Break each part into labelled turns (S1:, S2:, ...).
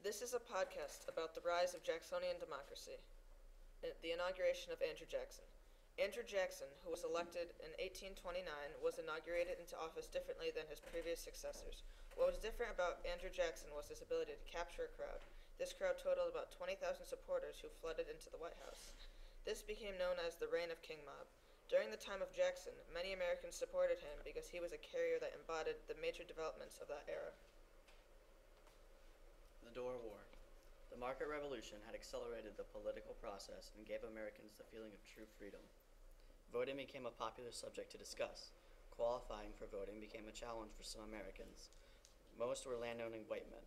S1: This is a podcast about the rise of Jacksonian democracy, the inauguration of Andrew Jackson. Andrew Jackson, who was elected in 1829, was inaugurated into office differently than his previous successors. What was different about Andrew Jackson was his ability to capture a crowd. This crowd totaled about 20,000 supporters who flooded into the White House. This became known as the Reign of King Mob. During the time of Jackson, many Americans supported him because he was a carrier that embodied the major developments of that era.
S2: The Boer War. The market revolution had accelerated the political process and gave Americans the feeling of true freedom. Voting became a popular subject to discuss. Qualifying for voting became a challenge for some Americans. Most were landowning white men.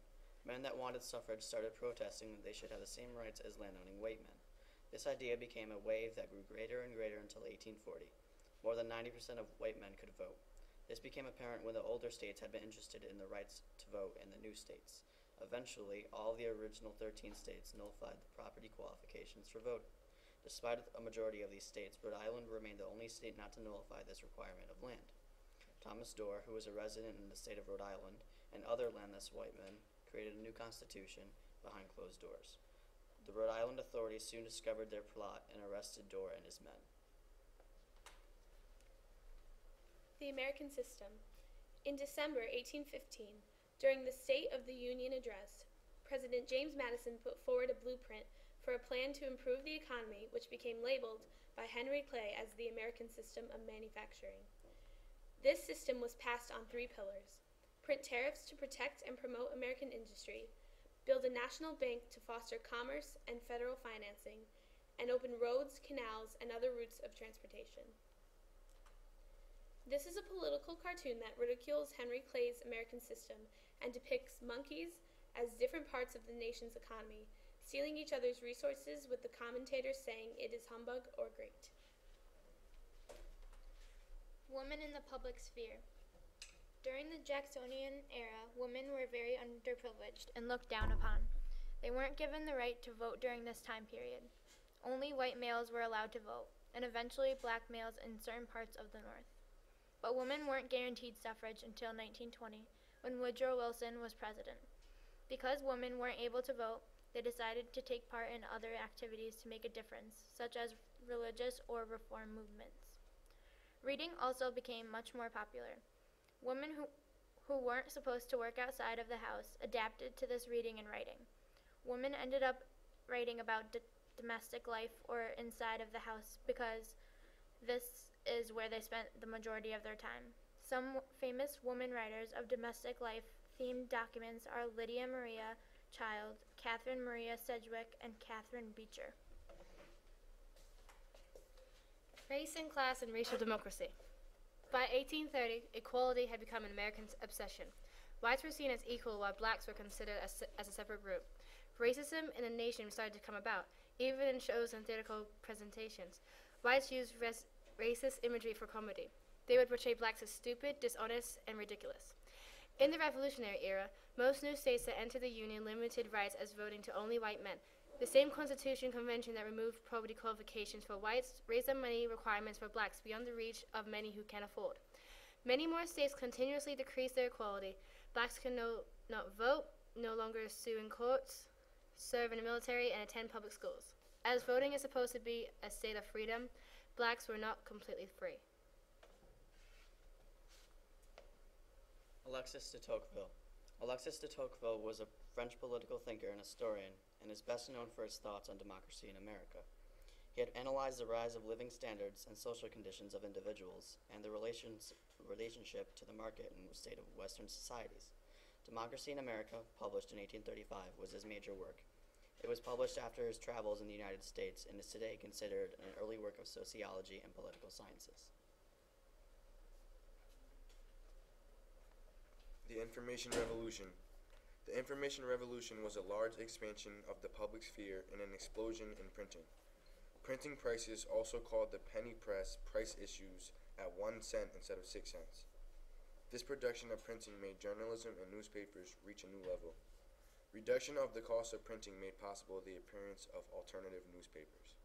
S2: Men that wanted suffrage started protesting that they should have the same rights as landowning white men. This idea became a wave that grew greater and greater until 1840. More than 90% of white men could vote. This became apparent when the older states had been interested in the rights to vote in the new states. Eventually, all the original 13 states nullified the property qualifications for voting. Despite a majority of these states, Rhode Island remained the only state not to nullify this requirement of land. Thomas Dorr, who was a resident in the state of Rhode Island, and other landless white men created a new constitution behind closed doors. The Rhode Island authorities soon discovered their plot and arrested Dorr and his men.
S3: The American System. In December 1815, during the State of the Union address, President James Madison put forward a blueprint for a plan to improve the economy, which became labeled by Henry Clay as the American System of Manufacturing. This system was passed on three pillars: print tariffs to protect and promote American industry, build a national bank to foster commerce and federal financing, and open roads, canals, and other routes of transportation. This is a political cartoon that ridicules Henry Clay's American system and depicts monkeys as different parts of the nation's economy, stealing each other's resources, with the commentators saying it is humbug or great.
S4: Women in the public sphere. During the Jacksonian era, women were very underprivileged and looked down upon. They weren't given the right to vote during this time period. Only white males were allowed to vote, and eventually black males in certain parts of the North. But women weren't guaranteed suffrage until 1920, when Woodrow Wilson was president. Because women weren't able to vote, they decided to take part in other activities to make a difference, such as religious or reform movements. Reading also became much more popular. Women who weren't supposed to work outside of the house adapted to this reading and writing. Women ended up writing about domestic life or inside of the house because this is where they spent the majority of their time. Some famous women writers of domestic life themed documents are Lydia Maria Child, Catherine Maria Sedgwick, and Catherine Beecher.
S5: Race and class and racial democracy. By 1830, equality had become an American obsession. Whites were seen as equal while blacks were considered as a separate group. Racism in the nation started to come about, even in shows and theatrical presentations. Whites used racist imagery for comedy. They would portray blacks as stupid, dishonest, and ridiculous. In the Revolutionary era, most new states that entered the Union limited rights as voting to only white men. The same Constitution Convention that removed poverty qualifications for whites raised the money requirements for blacks beyond the reach of many who can afford. Many more states continuously decreased their equality. Blacks can not vote, no longer sue in courts, serve in the military, and attend public schools. As voting is supposed to be a state of freedom, blacks were not completely free.
S2: Alexis de Tocqueville. Alexis de Tocqueville was a French political thinker and historian, and is best known for his thoughts on democracy in America. He had analyzed the rise of living standards and social conditions of individuals and the relationship to the market and state of Western societies. Democracy in America, published in 1835, was his major work. It was published after his travels in the United States and is today considered an early work of sociology and political sciences.
S6: The Information Revolution. The Information Revolution was a large expansion of the public sphere and an explosion in printing. Printing prices, also called the penny press, price issues at 1 cent instead of 6 cents. This production of printing made journalism and newspapers reach a new level. Reduction of the cost of printing made possible the appearance of alternative newspapers.